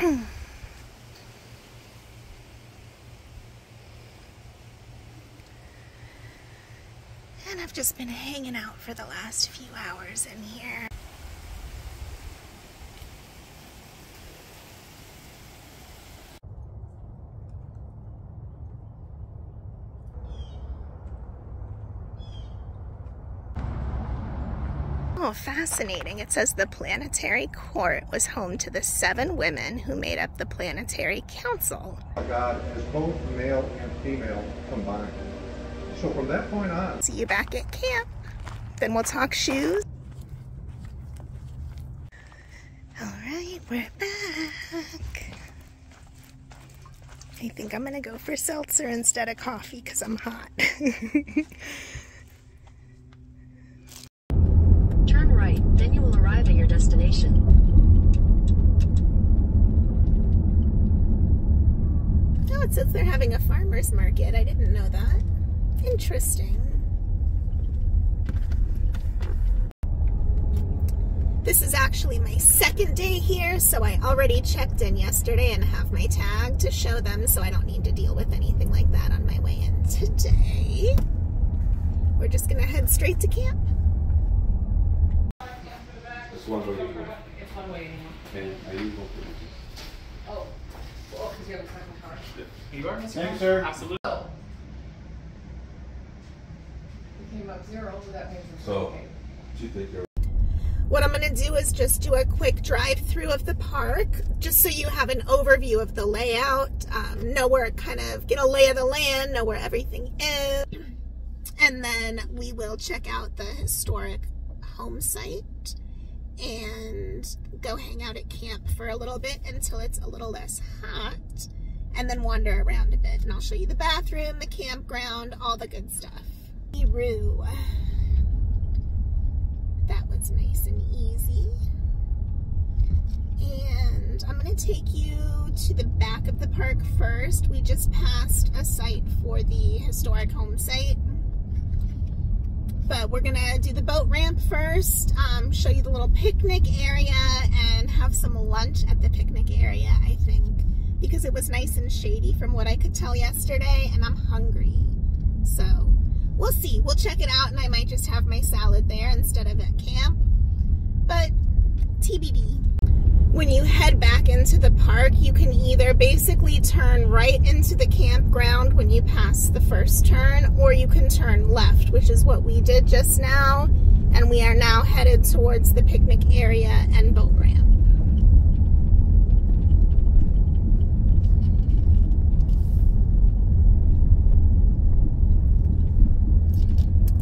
And I've just been hanging out for the last few hours in here. Oh, fascinating. It says the planetary court was home to the 7 women who made up the planetary council. God as both male and female combined. So from that point on. See you back at camp. Then we'll talk shoes. All right, we're back. I think I'm gonna go for seltzer instead of coffee because I'm hot. Turn right, then you will arrive at your destination. Oh, it says they're having a farmer's market. I didn't know that. Interesting. This is actually my second day here, so I already checked in yesterday and have my tag to show them, so I don't need to deal with anything like that on my way in today. We're just gonna head straight to camp. It's one way. It's one way anymore. And are you going to? Oh, well, because you have a second car. Yeah. You are? Thanks, sir. Absolutely. Oh. It came up 0, so that means it's So, okay. do you think you're... What I'm going to do is just do a quick drive-through of the park, just so you have an overview of the layout, know where it kind of, get a lay of the land, know where everything is, and then we will check out the historic home site and go hang out at camp for a little bit until it's a little less hot, and then wander around a bit, and I'll show you the bathroom, the campground, all the good stuff. That was nice and easy. And I'm going to take you to the back of the park first. We just passed a site for the historic home site. But we're going to do the boat ramp first, show you the little picnic area, and have some lunch at the picnic area, I think. Because it was nice and shady from what I could tell yesterday, and I'm hungry. So we'll see. We'll check it out, and I might just have my salad there instead of at camp. But TBD. When you head back into the park, you can either basically turn right into the campground when you pass the first turn, or you can turn left, which is what we did just now. And we are now headed towards the picnic area and boat ramp.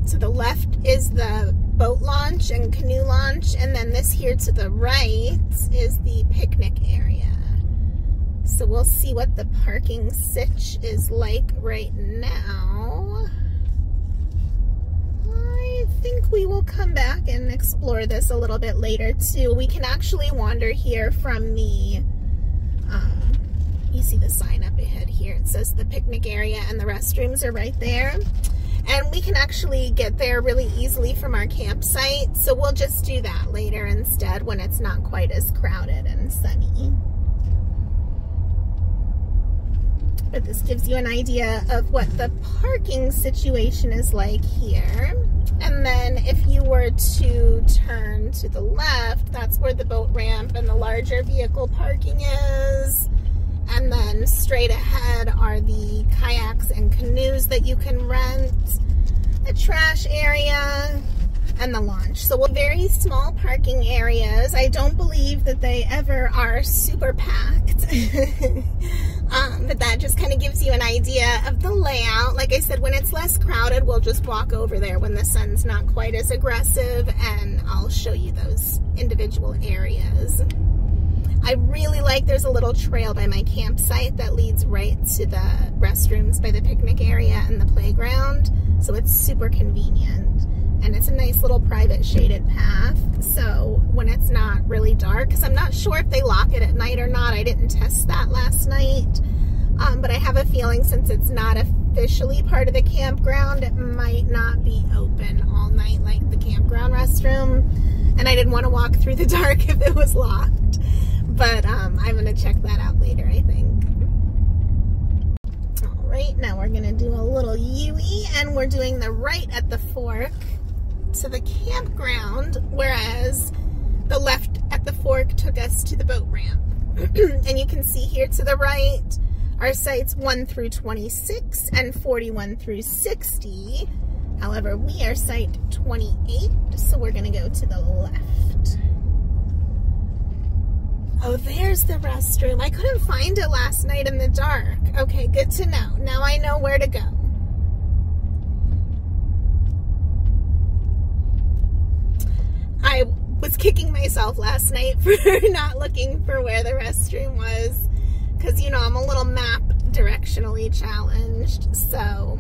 To the left is the boat launch and canoe launch, and then this here to the right is the picnic area. So we'll see what the parking sitch is like right now. I think we will come back and explore this a little bit later too. We can actually wander here from the, you see the sign up ahead here. It says the picnic area and the restrooms are right there. And we can actually get there really easily from our campsite, so we'll just do that later instead when it's not quite as crowded and sunny. But this gives you an idea of what the parking situation is like here. And then if you were to turn to the left, that's where the boat ramp and the larger vehicle parking is. And then straight ahead are the kayaks and canoes that you can rent, the trash area, and the launch. So very small parking areas. I don't believe that they ever are super packed. But that just kind of gives you an idea of the layout. Like I said, when it's less crowded, we'll just walk over there when the sun's not quite as aggressive, and I'll show you those individual areas. I really like, there's a little trail by my campsite that leads right to the restrooms by the picnic area and the playground. So it's super convenient. And it's a nice little private shaded path. So when it's not really dark, because I'm not sure if they lock it at night or not. I didn't test that last night. But I have a feeling since it's not officially part of the campground, it might not be open all night like the campground restroom. And I didn't want to walk through the dark if it was locked. But I'm gonna check that out later, I think. All right, now we're gonna do a little U-E, and we're doing the right at the fork to the campground, whereas the left at the fork took us to the boat ramp. And you can see here to the right, our sites 1 through 26 and 41 through 60. However, we are site 28, so we're gonna go to the left. Oh, there's the restroom. I couldn't find it last night in the dark. Okay, good to know. Now I know where to go. I was kicking myself last night for not looking for where the restroom was, because, you know, I'm a little map directionally challenged, so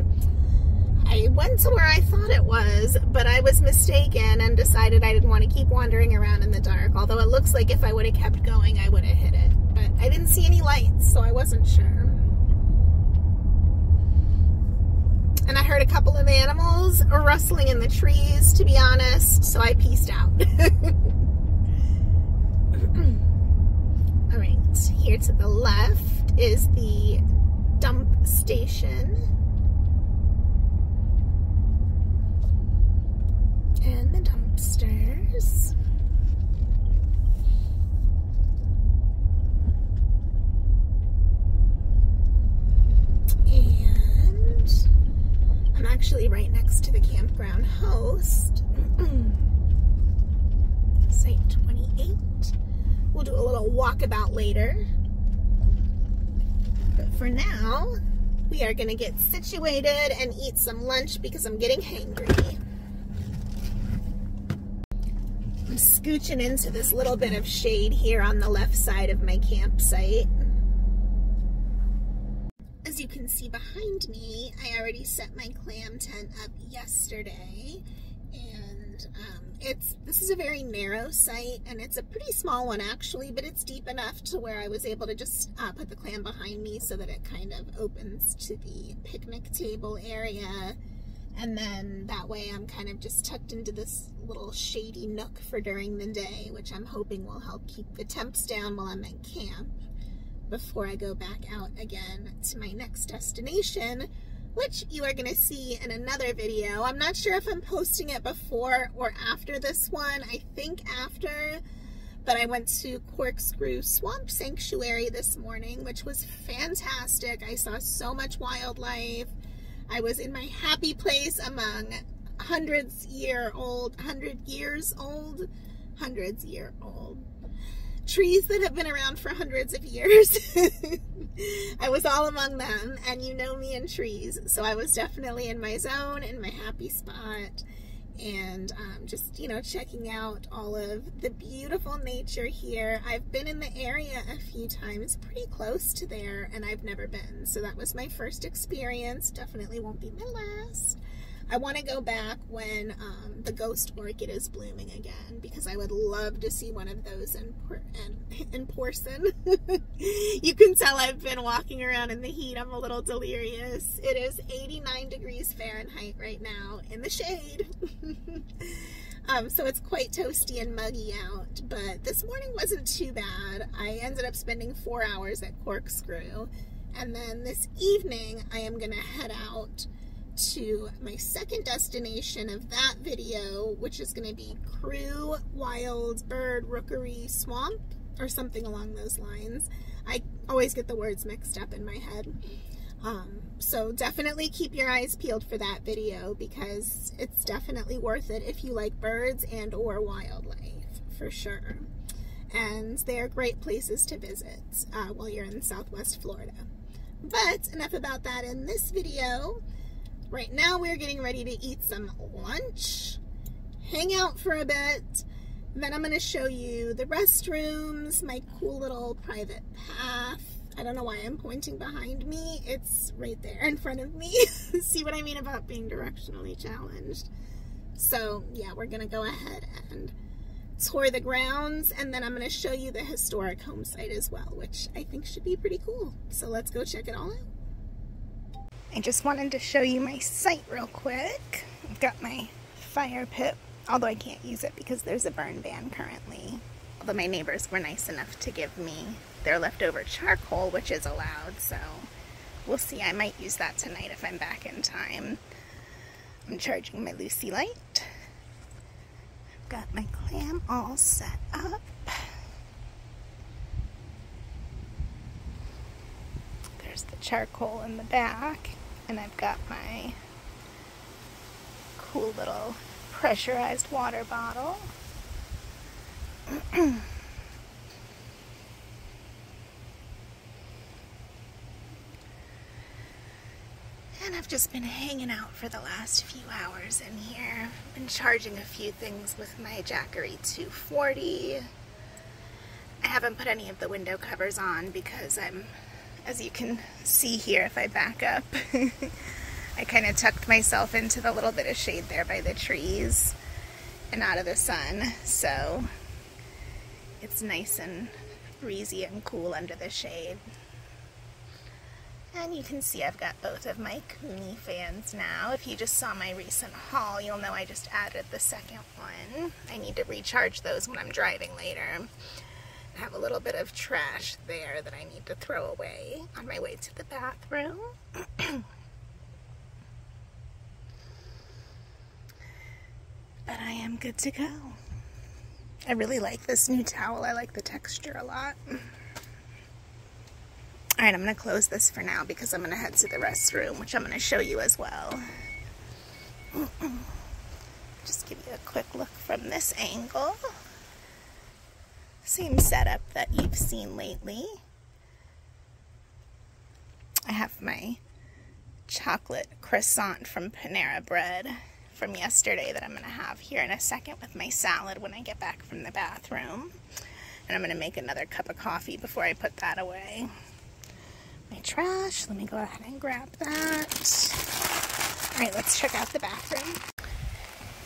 I went to where I thought it was, but I was mistaken and decided I didn't want to keep wandering around in the dark, although it looks like if I would have kept going, I would have hit it, but I didn't see any lights, so I wasn't sure. And I heard a couple of animals rustling in the trees, to be honest, so I peaced out. All right, here to the left is the dump station. And the dumpsters. And I'm actually right next to the campground host. Site 28. We'll do a little walkabout later. But for now, we are going to get situated and eat some lunch because I'm getting hangry. I'm scooching into this little bit of shade here on the left side of my campsite. As you can see behind me, I already set my clam tent up yesterday, and this is a very narrow site, and it's a pretty small one actually, but it's deep enough to where I was able to just put the clam behind me so that it kind of opens to the picnic table area, and then that way I'm kind of just tucked into this little shady nook for during the day, which I'm hoping will help keep the temps down while I'm at camp before I go back out again to my next destination, which you are going to see in another video. I'm not sure if I'm posting it before or after this one. I think after, but I went to Corkscrew Swamp Sanctuary this morning, which was fantastic. I saw so much wildlife. I was in my happy place among 100-year-old trees that have been around for hundreds of years. I was all among them, and you know me and trees, so I was definitely in my zone, in my happy spot, and just, you know, checking out all of the beautiful nature here. I've been in the area a few times, pretty close to there, and I've never been, so that was my first experience. Definitely won't be my last. I want to go back when the ghost orchid is blooming again, because I would love to see one of those in person. You can tell I've been walking around in the heat. I'm a little delirious. It is 89 degrees Fahrenheit right now in the shade. So it's quite toasty and muggy out, but this morning wasn't too bad. I ended up spending 4 hours at Corkscrew, and then this evening I am going to head out to my second destination of that video, which is going to be Crew Wild Bird Rookery Swamp, or something along those lines. I always get the words mixed up in my head. So definitely keep your eyes peeled for that video, because it's definitely worth it if you like birds and or wildlife, for sure. And they are great places to visit while you're in Southwest Florida. But enough about that in this video. Right now we're getting ready to eat some lunch, hang out for a bit, then I'm going to show you the restrooms, my cool little private path. I don't know why I'm pointing behind me. It's right there in front of me. See what I mean about being directionally challenged? So yeah, we're going to go ahead and tour the grounds, and then I'm going to show you the historic home site as well, which I think should be pretty cool. So let's go check it all out. I just wanted to show you my site real quick. I've got my fire pit, although I can't use it because there's a burn ban currently. although my neighbors were nice enough to give me their leftover charcoal, which is allowed, so we'll see. I might use that tonight if I'm back in time. I'm charging my Lucy light. I've got my clam all set up. There's the charcoal in the back, and I've got my cool little pressurized water bottle. And I've just been hanging out for the last few hours in here. Been charging a few things with my Jackery 240. I haven't put any of the window covers on because I'm, as you can see here if I back up, I kind of tucked myself into the little bit of shade there by the trees and out of the sun. So it's nice and breezy and cool under the shade. And you can see I've got both of my Kuni fans now. If you just saw my recent haul, you'll know I just added the second one. I need to recharge those when I'm driving later. I have a little bit of trash there that I need to throw away on my way to the bathroom. But I am good to go. I really like this new towel. I like the texture a lot. Alright, I'm going to close this for now because I'm going to head to the restroom, which I'm going to show you as well. Just give you a quick look from this angle. Same setup that you've seen lately. I have my chocolate croissant from Panera Bread from yesterday that I'm going to have here in a second with my salad when I get back from the bathroom. And I'm going to make another cup of coffee before I put that away. My trash, let me go ahead and grab that. Alright, let's check out the bathroom.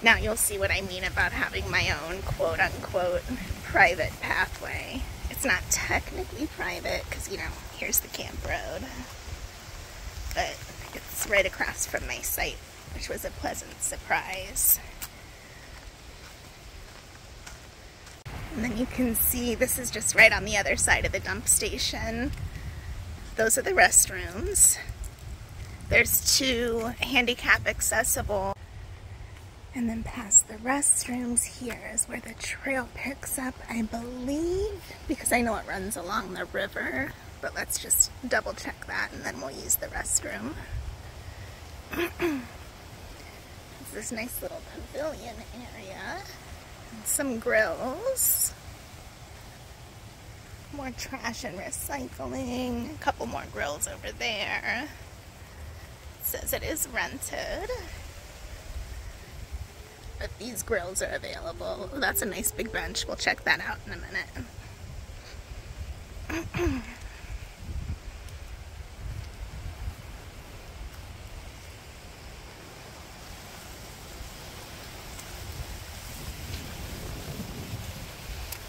Now you'll see what I mean about having my own quote-unquote private pathway. It's not technically private because, you know, here's the camp road. But it's right across from my site, which was a pleasant surprise. And then you can see this is just right on the other side of the dump station. Those are the restrooms. There's two handicap accessible. And then past the restrooms here is where the trail picks up, I believe, because I know it runs along the river. But let's just double check that and then we'll use the restroom. It's this nice little pavilion area. And some grills. More trash and recycling. A couple more grills over there. It says it is rented. But these grills are available. Oh, that's a nice big bench. We'll check that out in a minute.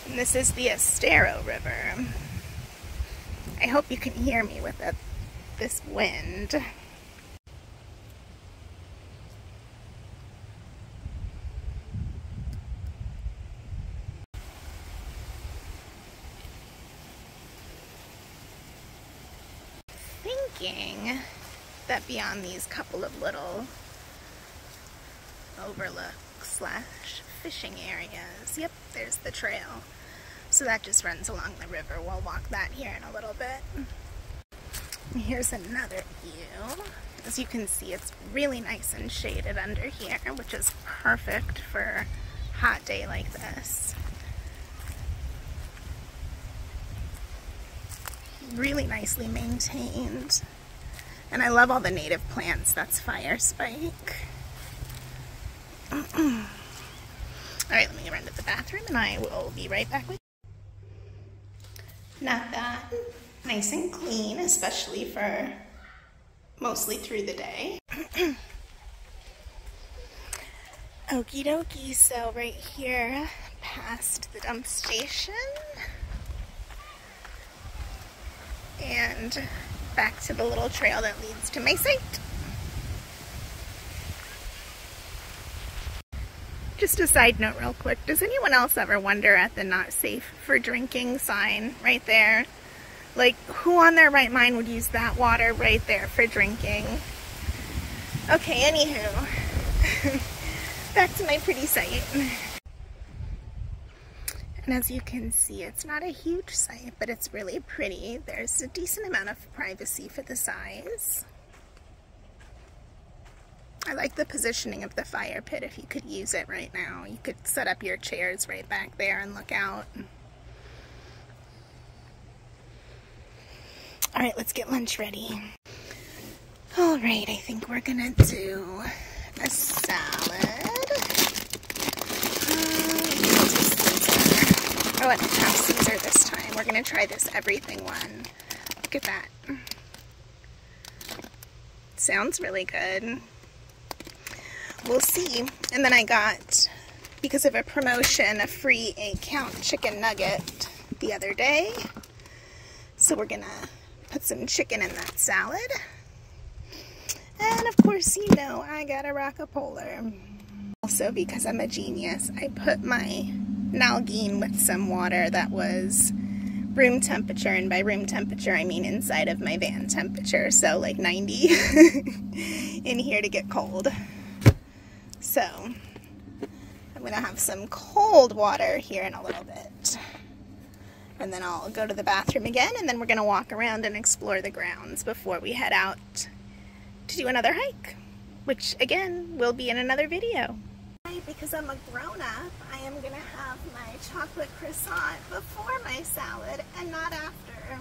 And this is the Estero River. I hope you can hear me with this wind. Thinking that beyond these couple of little overlooks / fishing areas, yep, there's the trail. So that just runs along the river. We'll walk that here in a little bit. Here's another view. As you can see, it's really nice and shaded under here, which is perfect for a hot day like this. Really nicely maintained. And I love all the native plants. That's fire spike. Alright, let me run to the bathroom and I will be right back with you. Not bad. Nice and clean, especially for mostly through the day. Okie dokie, so right here past the dump station and back to the little trail that leads to my site. Just a side note real quick, does anyone else ever wonder at the not safe for drinking sign right there? Like, who on their right mind would use that water right there for drinking? Okay, anywho, back to my pretty site. And as you can see, it's not a huge site, but it's really pretty. There's a decent amount of privacy for the size. I like the positioning of the fire pit if you could use it right now. You could set up your chairs right back there and look out. All right, let's get lunch ready. All right, I think we're gonna do a salad. Oh, and half Caesar this time. We're gonna try this everything one. Look at that. Sounds really good. We'll see. And then I got, because of a promotion, a free 8-count chicken nugget the other day. So we're gonna put some chicken in that salad. And of course, you know, I got a Rockapolar. Also, because I'm a genius, I put my Nalgene with some water that was room temperature, and by room temperature I mean inside of my van temperature, so like 90 in here to get cold. So I'm gonna have some cold water here in a little bit, and then I'll go to the bathroom again, and then we're gonna walk around and explore the grounds before we head out to do another hike, which again will be in another video. Because I'm a grown-up, I am gonna have my chocolate croissant before my salad and not after.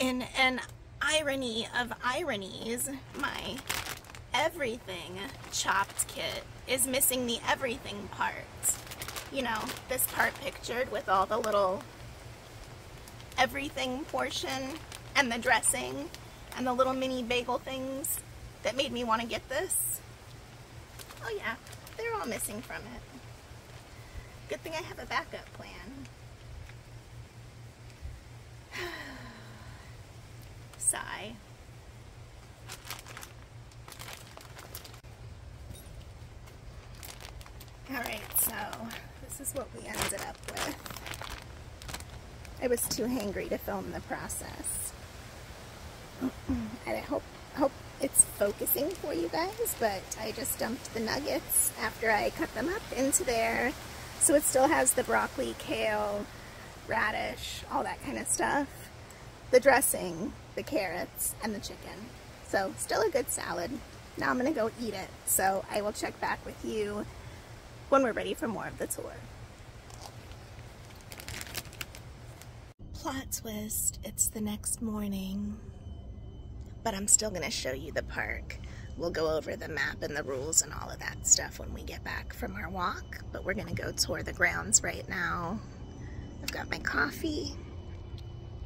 In an irony of ironies, my everything chopped kit is missing the everything part. You know, this part pictured with all the little everything portion and the dressing and the little mini bagel things that made me want to get this. Oh yeah, they're all missing from it. Good thing I have a backup plan. Sigh. Alright, so this is what we ended up with. I was too hangry to film the process. And I hope it's focusing for you guys, but I just dumped the nuggets after I cut them up into there. So it still has the broccoli, kale, radish, all that kind of stuff. The dressing, the carrots, and the chicken. So still a good salad. Now I'm gonna go eat it. So I will check back with you when we're ready for more of the tour. Plot twist, it's the next morning, but I'm still gonna show you the park. We'll go over the map and the rules and all of that stuff when we get back from our walk, but we're gonna go tour the grounds right now. I've got my coffee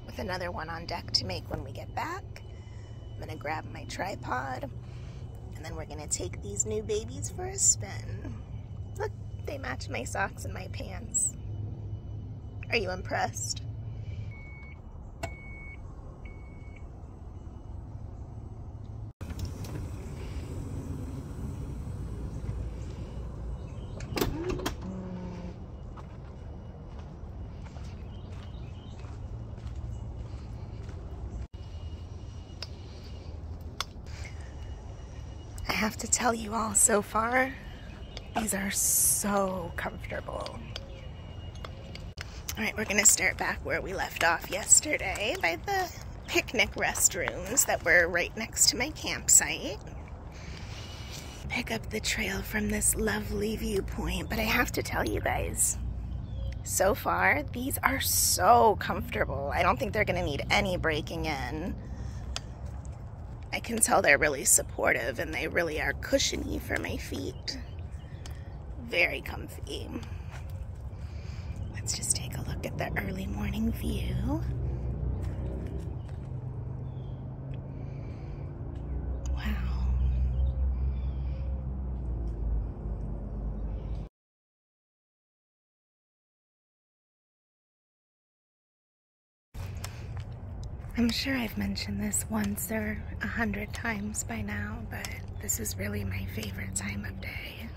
with another one on deck to make when we get back. I'm gonna grab my tripod, and then we're gonna take these new babies for a spin. Look, they match my socks and my pants. Are you impressed? I have to tell you all, so far, these are so comfortable. All right, we're gonna start back where we left off yesterday by the picnic restrooms that were right next to my campsite. Pick up the trail from this lovely viewpoint, but I have to tell you guys, So far, these are so comfortable. I don't think they're gonna need any breaking in. I can tell they're really supportive and they really are cushiony for my feet. Very comfy. Let's just take a look at the early morning view. Wow. I'm sure I've mentioned this once or 100 times by now, but this is really my favorite time of day.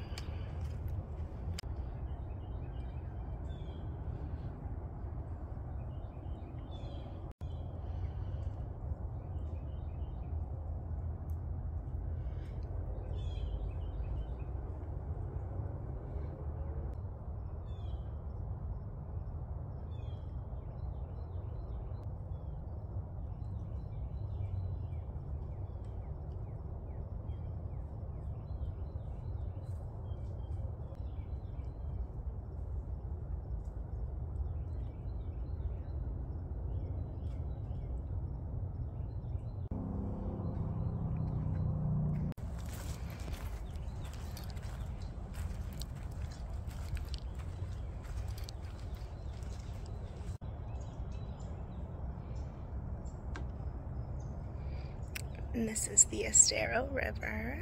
And this is the Estero River.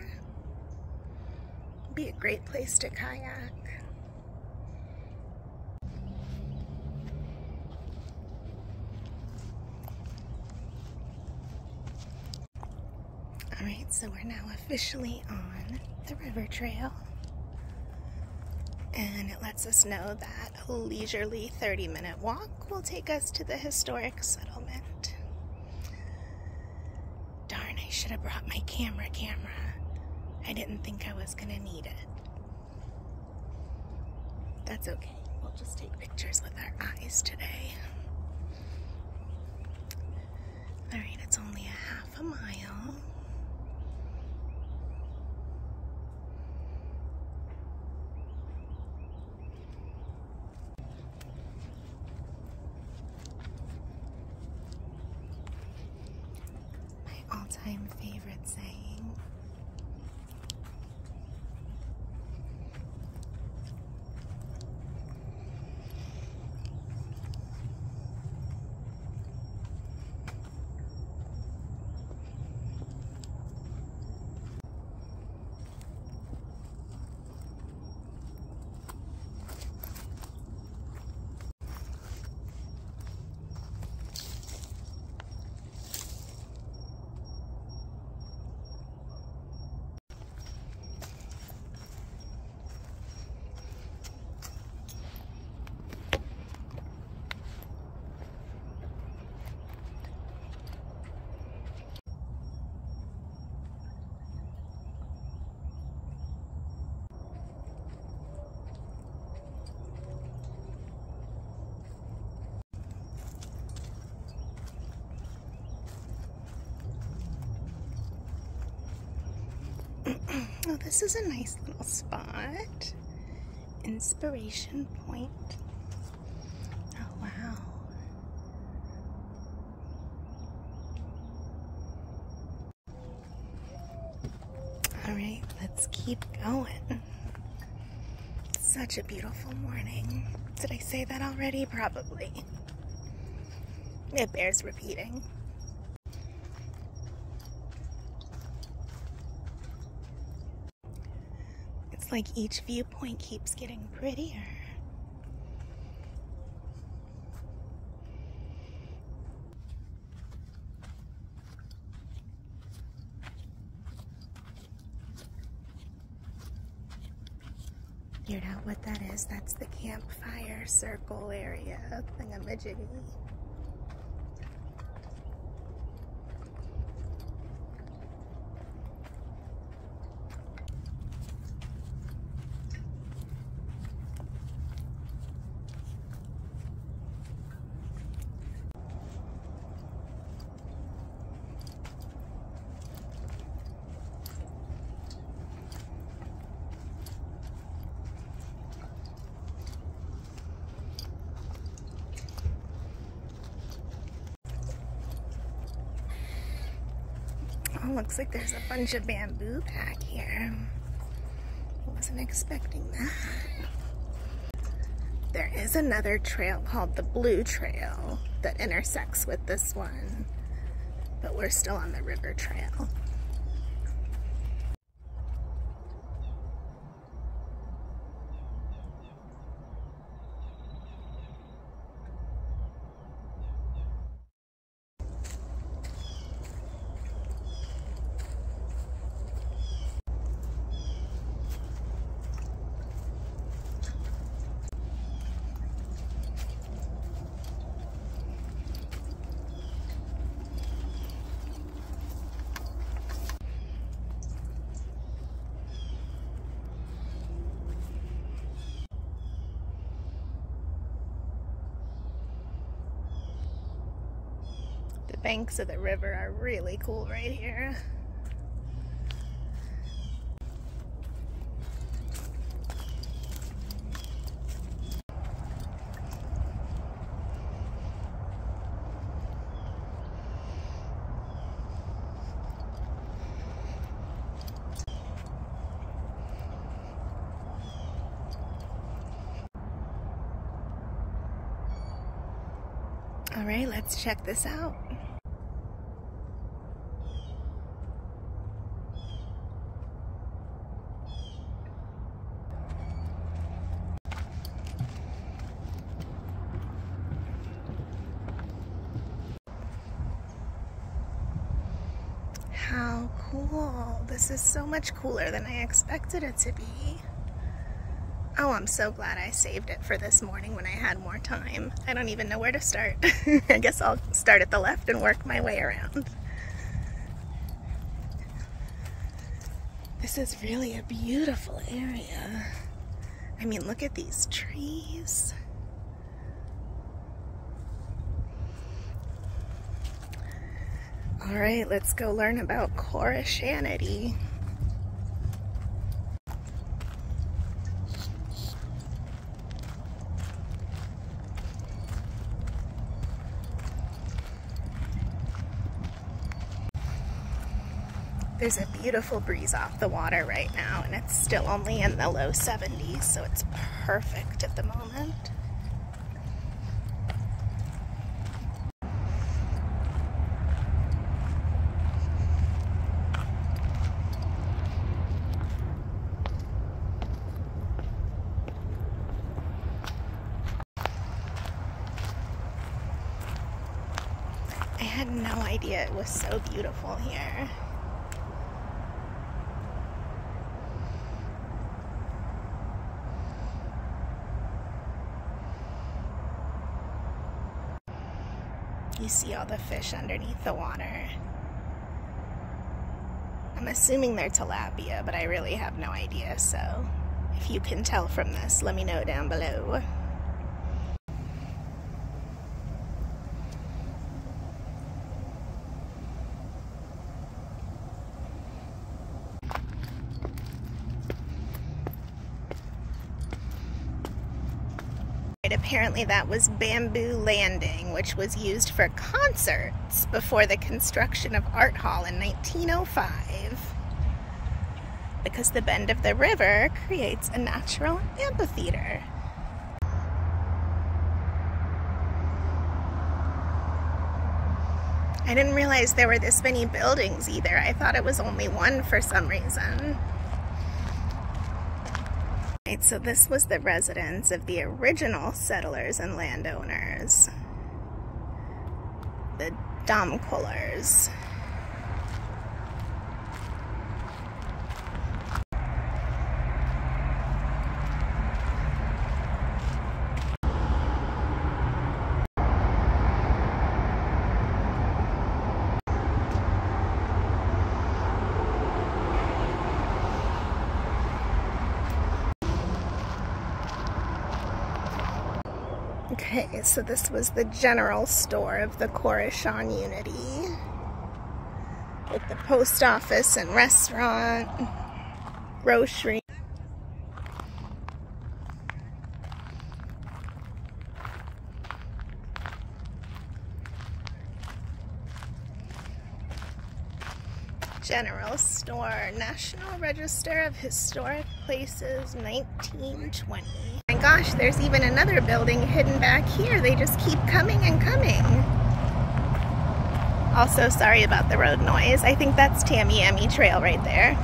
Be a great place to kayak. All right, so we're now officially on the river trail. And it lets us know that a leisurely 30-minute walk will take us to the historic settlement. Darn, I should have brought my camera. I didn't think I was gonna need it. That's okay. We'll just take pictures with our eyes today. All right, it's only a half a mile. All-time favorite saying. Oh, this is a nice little spot. Inspiration Point. Oh, wow. All right, let's keep going. Such a beautiful morning. Did I say that already? Probably. It bears repeating. It's like each viewpoint keeps getting prettier. Figured out what that is. That's the campfire circle area thingamajiggy. Oh, looks like there's a bunch of bamboo back here. Wasn't expecting that. There is another trail called the Blue Trail that intersects with this one, but we're still on the river trail. The banks of the river are really cool right here. All right, let's check this out. How cool. This is so much cooler than I expected it to be. Oh, I'm so glad I saved it for this morning when I had more time. I don't even know where to start. I guess I'll start at the left and work my way around. This is really a beautiful area. I mean, look at these trees. All right, let's go learn about Koreshanity. There's a beautiful breeze off the water right now, and it's still only in the low 70s, so it's perfect at the moment. I had no idea it was so beautiful here. You see all the fish underneath the water. I'm assuming they're tilapia, but I really have no idea, so if you can tell from this, let me know down below. Apparently that was Bamboo Landing, which was used for concerts before the construction of Art Hall in 1905. Because the bend of the river creates a natural amphitheater. I didn't realize there were this many buildings either. I thought it was only one for some reason. So this was the residence of the original settlers and landowners, the Domkollers. Okay, so this was the general store of the Koreshanity, with the post office and restaurant, grocery. General store, National Register of Historic Places, 1920. My gosh, there's even another building hidden back here. They just keep coming and coming. Also, sorry about the road noise. I think that's Tamiami Trail right there.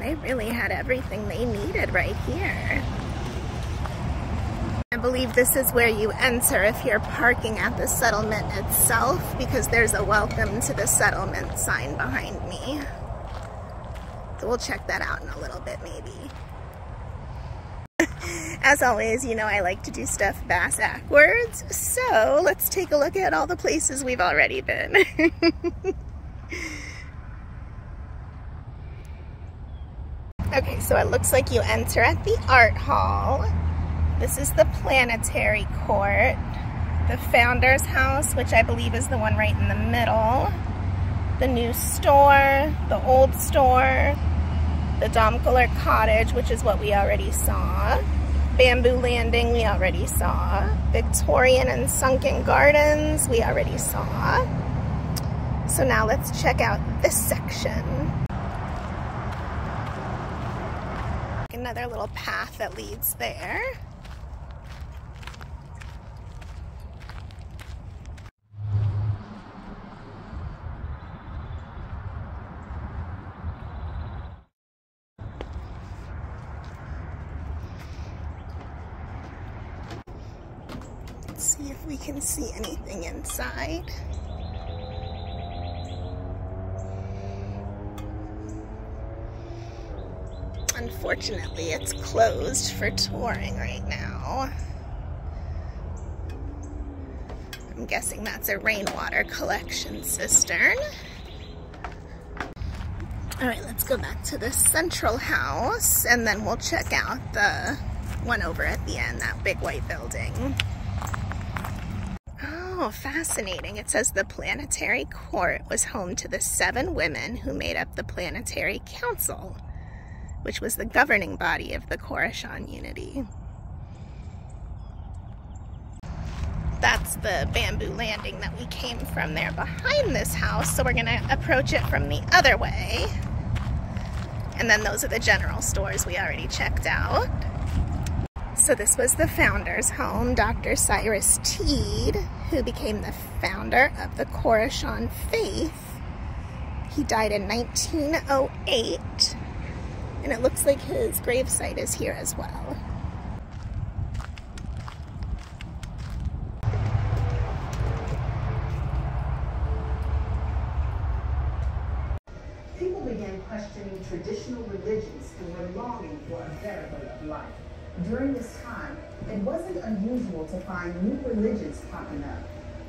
They really had everything they needed right here. I believe this is where you enter if you're parking at the settlement itself, because there's a welcome to the settlement sign behind me. So we'll check that out in a little bit maybe. As always, you know I like to do stuff bass-ackwards, so let's take a look at all the places we've already been. Okay, so it looks like you enter at the art hall. This is the planetary court, the founder's house, which I believe is the one right in the middle, the new store, the old store, the Domkoler cottage, which is what we already saw, bamboo landing we already saw, Victorian and sunken gardens we already saw. So now let's check out this section. Another little path that leads there. Let's see if we can see anything inside. Unfortunately, it's closed for touring right now. I'm guessing that's a rainwater collection cistern. All right, let's go back to the central house and then we'll check out the one over at the end, that big white building. Oh, fascinating. It says the planetary court was home to the 7 women who made up the planetary council, which was the governing body of the Koreshanity. That's the bamboo landing that we came from there behind this house, so we're gonna approach it from the other way. And then those are the general stores we already checked out. So this was the founder's home, Dr. Cyrus Teed, who became the founder of the Koreshan faith. He died in 1908. And it looks like his gravesite is here as well. People began questioning traditional religions and were longing for a better way of life. During this time, it wasn't unusual to find new religions popping up,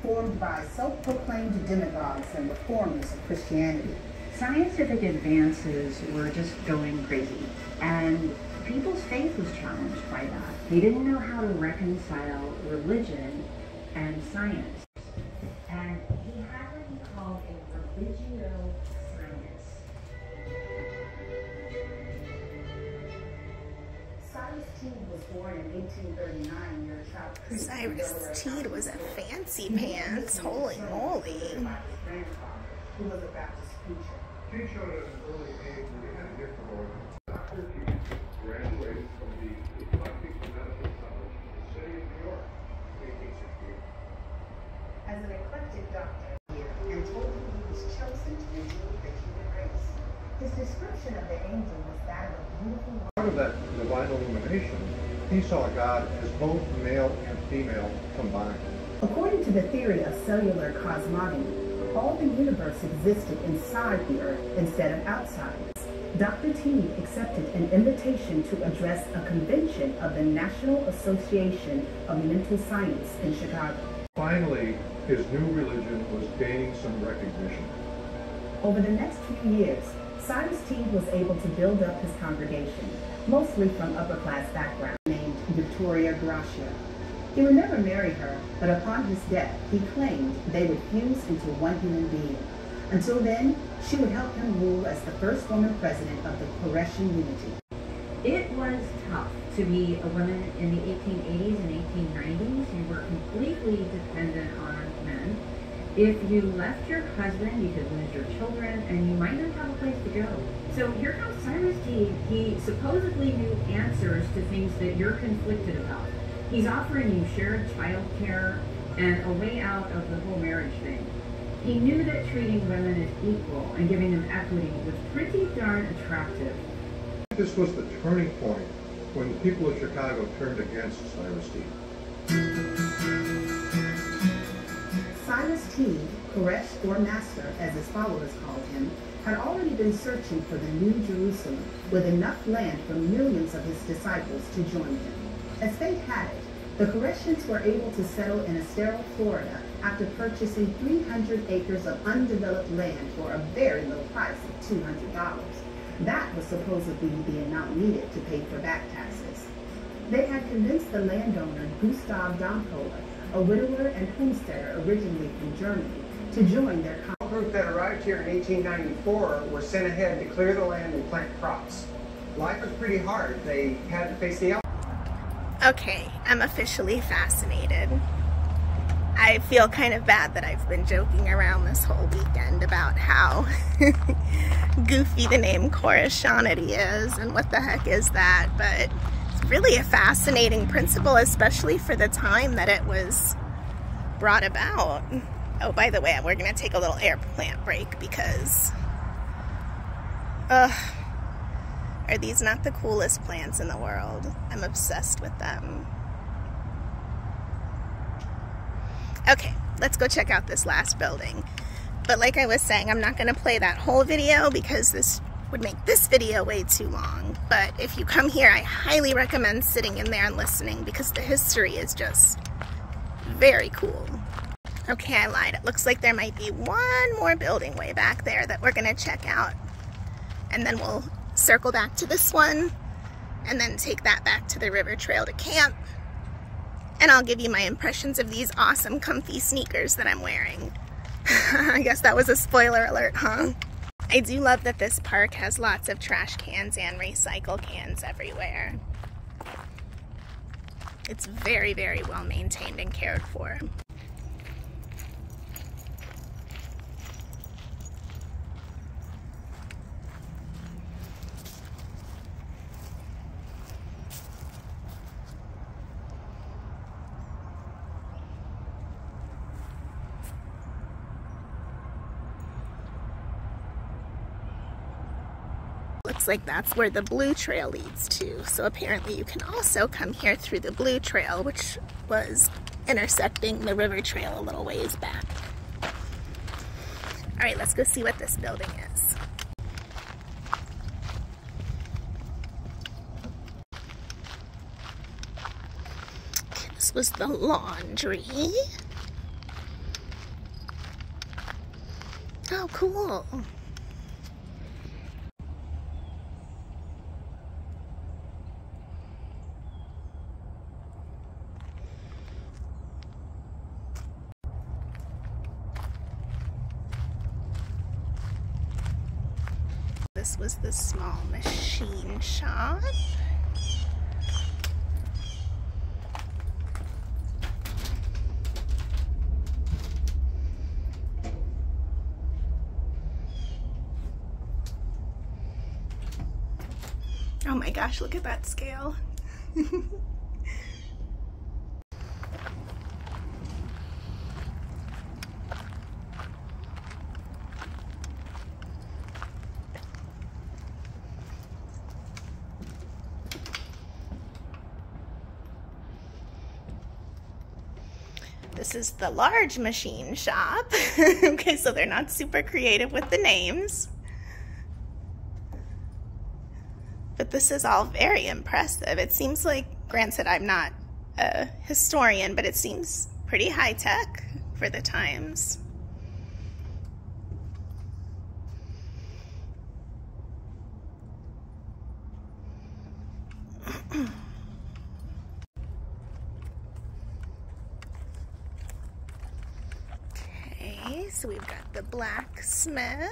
formed by self-proclaimed demagogues and reformers of Christianity. Scientific advances were just going crazy, and people's faith was challenged by that. They didn't know how to reconcile religion and science, and he had what he called a religio-science. Cyrus Teed was born in 1839 near Trout Creek. Cyrus Teed was a fancy pants, holy moly. Who was a Baptist preacher. She showed at an early age that he had a gift for order. Dr. Teed graduated from the Eclectic Medical College in the city of New York in 1868. As an eclectic doctor and told him he was chosen to redeem the human race. His description of the angel was that of a beautiful woman. Part of that divine illumination, he saw God as both male and female combined. According to the theory of cellular cosmogony, all the universe existed inside the Earth instead of outside. Dr. Teed accepted an invitation to address a convention of the National Association of Mental Science in Chicago. Finally, his new religion was gaining some recognition. Over the next few years, Cyrus Teed was able to build up his congregation, mostly from upper-class background, named Victoria Gracia. He would never marry her, but upon his death, he claimed they would fuse into one human being. Until then, she would help him rule as the first woman president of the Koreshanity. It was tough to be a woman in the 1880s and 1890s. You were completely dependent on men. If you left your husband, you could lose your children, and you might not have a place to go. So here comes Cyrus T. He supposedly knew answers to things that you're conflicted about. He's offering you shared child care and a way out of the whole marriage thing. He knew that treating women as equal and giving them equity was pretty darn attractive. This was the turning point when the people of Chicago turned against Cyrus T. Cyrus T, Koresh, or Master, as his followers called him, had already been searching for the New Jerusalem with enough land for millions of his disciples to join him. As fate had it, the Koreshans were able to settle in Estero, Florida, after purchasing 300 acres of undeveloped land for a very low price of $200. That was supposedly the amount needed to pay for back taxes. They had convinced the landowner Gustav Domkohler, a widower and homesteader originally from Germany, to join their group that arrived here in 1894 were sent ahead to clear the land and plant crops. Life was pretty hard. They had to face the elements. Okay, I'm officially fascinated. I feel kind of bad that I've been joking around this whole weekend about how goofy the name Koreshanity is and what the heck is that, but it's really a fascinating principle, especially for the time that it was brought about. Oh, by the way, we're going to take a little air plant break because, are these not the coolest plants in the world? I'm obsessed with them. Okay, let's go check out this last building. But like I was saying, I'm not going to play that whole video because this would make this video way too long. But if you come here, I highly recommend sitting in there and listening because the history is just very cool. Okay, I lied. It looks like there might be one more building way back there that we're going to check out. And then we'll circle back to this one and then take that back to the river trail to camp. And I'll give you my impressions of these awesome comfy sneakers that I'm wearing. I guess that was a spoiler alert, huh? I do love that this park has lots of trash cans and recycle cans everywhere. It's very, very well maintained and cared for. Looks like that's where the blue trail leads to. So apparently you can also come here through the blue trail, which was intersecting the river trail a little ways back. All right, let's go see what this building is. Okay, this was the laundry. Oh, cool. This was the small machine shop. Oh my gosh, look at that scale. This is the large machine shop. Okay, so they're not super creative with the names. But this is all very impressive. It seems like, granted, I'm not a historian, but it seems pretty high tech for the times. So we've got the blacksmith.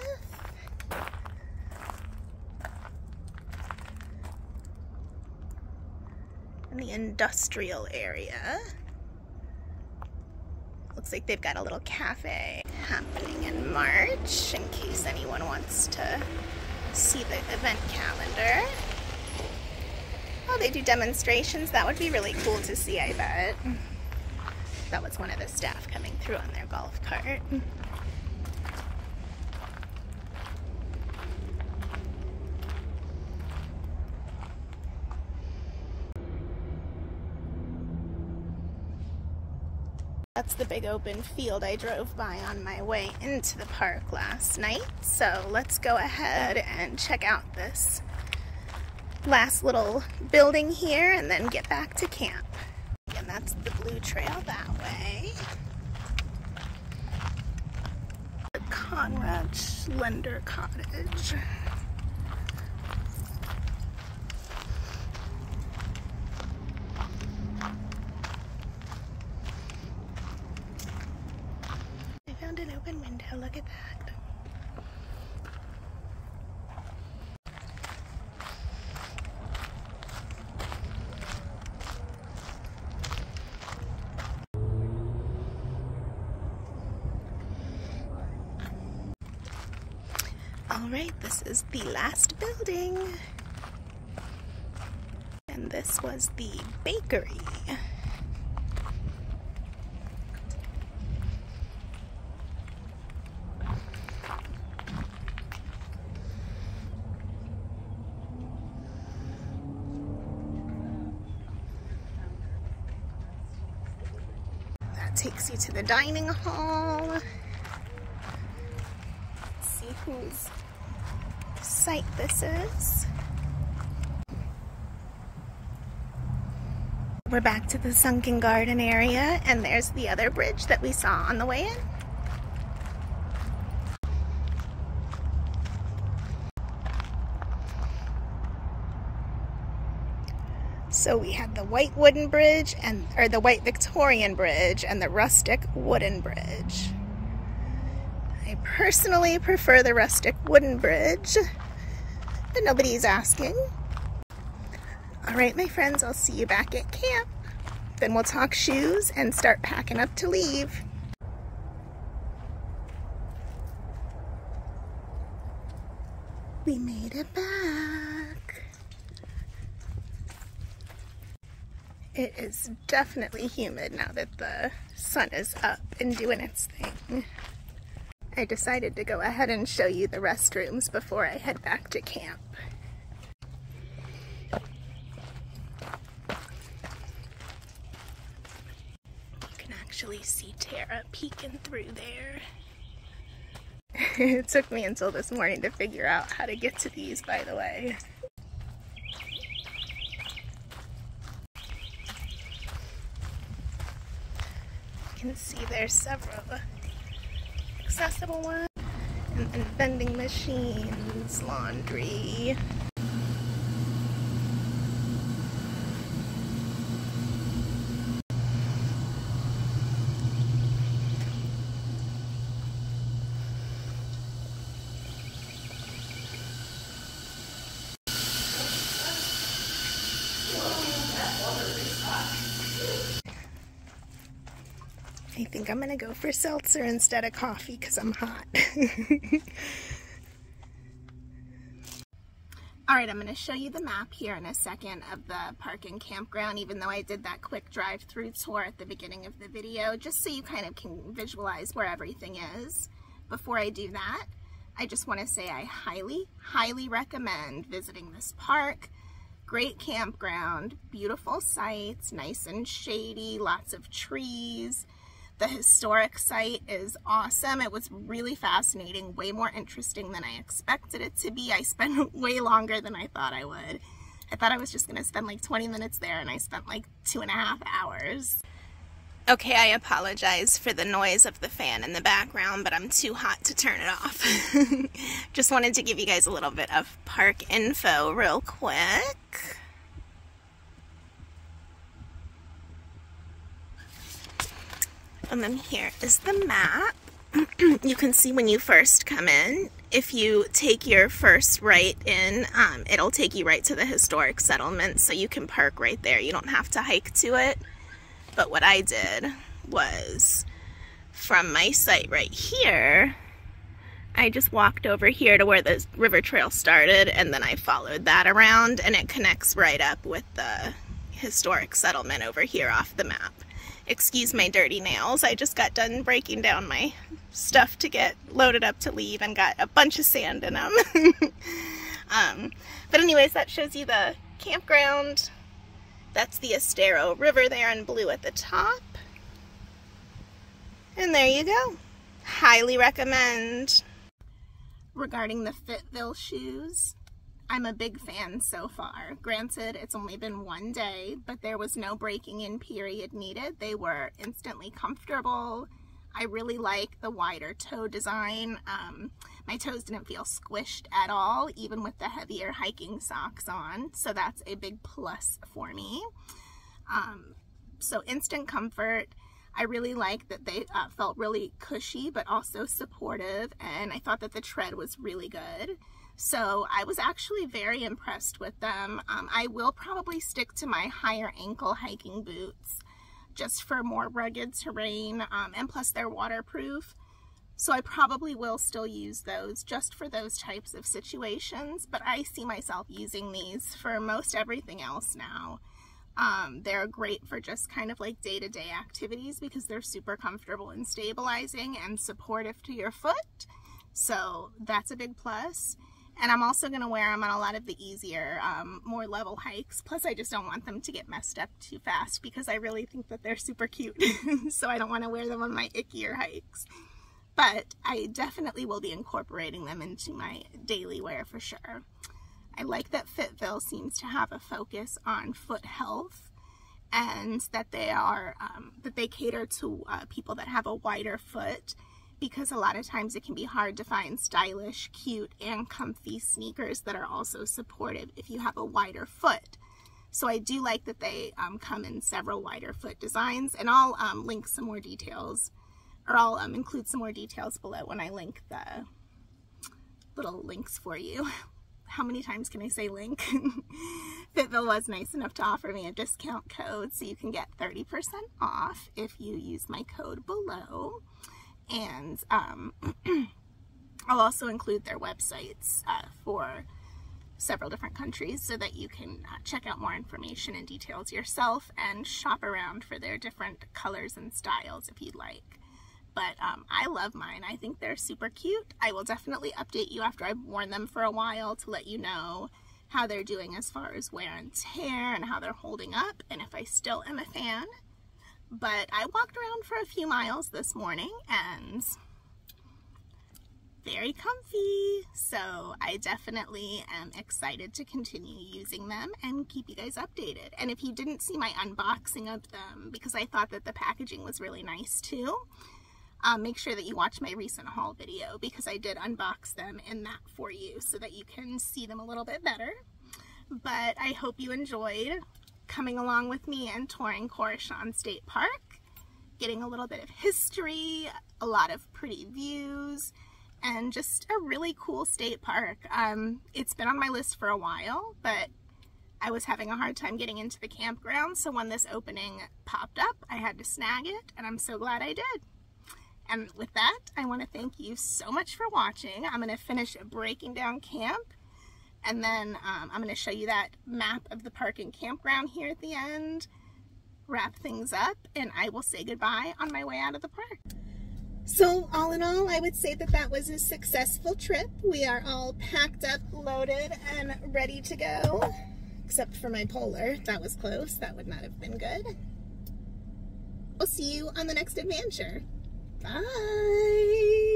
And the industrial area. Looks like they've got a little cafe happening in March in case anyone wants to see the event calendar. Oh, they do demonstrations. That would be really cool to see, I bet. That was one of the staff coming through on their golf cart. That's the big open field I drove by on my way into the park last night. So let's go ahead and check out this last little building here and then get back to camp. And that's the blue trail that way. The Conrad Schlender Cottage. I found an open window, look at that. Alright, this is the last building. And this was the bakery. That takes you to the dining hall. Let's see whose site this is. We're back to the sunken garden area, and there's the other bridge that we saw on the way in. So we had the white wooden bridge or the white Victorian bridge and the rustic wooden bridge. I personally prefer the rustic wooden bridge, but nobody's asking. All right, my friends, I'll see you back at camp. Then we'll talk shoes and start packing up to leave. We made it back. It is definitely humid now that the sun is up and doing its thing. I decided to go ahead and show you the restrooms before I head back to camp. You can actually see Tara peeking through there. It took me until this morning to figure out how to get to these, by the way. You can see there's several accessible ones, and then vending machines, laundry. I think I'm gonna go for seltzer instead of coffee because I'm hot. Alright, I'm gonna show you the map here in a second of the park and campground, even though I did that quick drive-through tour at the beginning of the video, just so you kind of can visualize where everything is. Before I do that, I just want to say I highly, highly recommend visiting this park. Great campground, beautiful sights, nice and shady, lots of trees. The historic site is awesome. It was really fascinating, way more interesting than I expected it to be. I spent way longer than I thought I would. I thought I was just gonna spend like 20 minutes there, and I spent like 2.5 hours. Okay, I apologize for the noise of the fan in the background, but I'm too hot to turn it off. Just wanted to give you guys a little bit of park info real quick. And then here is the map. you can see when you first come in, if you take your first right in, it'll take you right to the historic settlement, so you can park right there. You don't have to hike to it. But what I did was, from my site right here, I just walked over here to where the river trail started, and then I followed that around, and it connects right up with the historic settlement over here off the map. Excuse my dirty nails. I just got done breaking down my stuff to get loaded up to leave and got a bunch of sand in them. But anyways, that shows you the campground. That's the Estero River there in blue at the top. And there you go. Highly recommend. Regarding the FitVille shoes, I'm a big fan so far. Granted, it's only been one day, but there was no breaking in period needed. They were instantly comfortable. I really like the wider toe design. My toes didn't feel squished at all, even with the heavier hiking socks on. So that's a big plus for me. So instant comfort. I really like that they felt really cushy, but also supportive. And I thought that the tread was really good. So I was actually very impressed with them. I will probably stick to my higher ankle hiking boots just for more rugged terrain, and plus they're waterproof. So I probably will still use those just for those types of situations, but I see myself using these for most everything else now. They're great for just kind of like day-to-day activities because they're super comfortable and stabilizing and supportive to your foot. So that's a big plus. And I'm also going to wear them on a lot of the easier, more level hikes. Plus, I just don't want them to get messed up too fast because I really think that they're super cute. So I don't want to wear them on my ickier hikes. But I definitely will be incorporating them into my daily wear for sure. I like that FitVille seems to have a focus on foot health, and that they are that they cater to people that have a wider foot, because a lot of times it can be hard to find stylish, cute, and comfy sneakers that are also supportive if you have a wider foot. So I do like that they come in several wider foot designs, and I'll link some more details, or I'll include some more details below when I link the little links for you. How many times can I say link? FitVille was nice enough to offer me a discount code, so you can get 30% off if you use my code below. And I'll also include their websites for several different countries so that you can check out more information and details yourself and shop around for their different colors and styles if you'd like. But I love mine. I think they're super cute. I will definitely update you after I've worn them for a while to let you know how they're doing as far as wear and tear and how they're holding up, and if I still am a fan. But I walked around for a few miles this morning and very comfy. So I definitely am excited to continue using them and keep you guys updated. And if you didn't see my unboxing of them, because I thought that the packaging was really nice too, make sure that you watch my recent haul video, because I did unbox them in that for you so that you can see them a little bit better. But I hope you enjoyed coming along with me and touring Koreshan State Park, getting a little bit of history, a lot of pretty views, and just a really cool state park. It's been on my list for a while, but I was having a hard time getting into the campground, so when this opening popped up, I had to snag it, and I'm so glad I did. And with that, I want to thank you so much for watching. I'm going to finish breaking down camp, and then I'm going to show you that map of the park and campground here at the end, wrap things up, and I will say goodbye on my way out of the park. So all in all, I would say that that was a successful trip. We are all packed up, loaded, and ready to go. Except for my Polar. That was close. That would not have been good. We'll see you on the next adventure. Bye!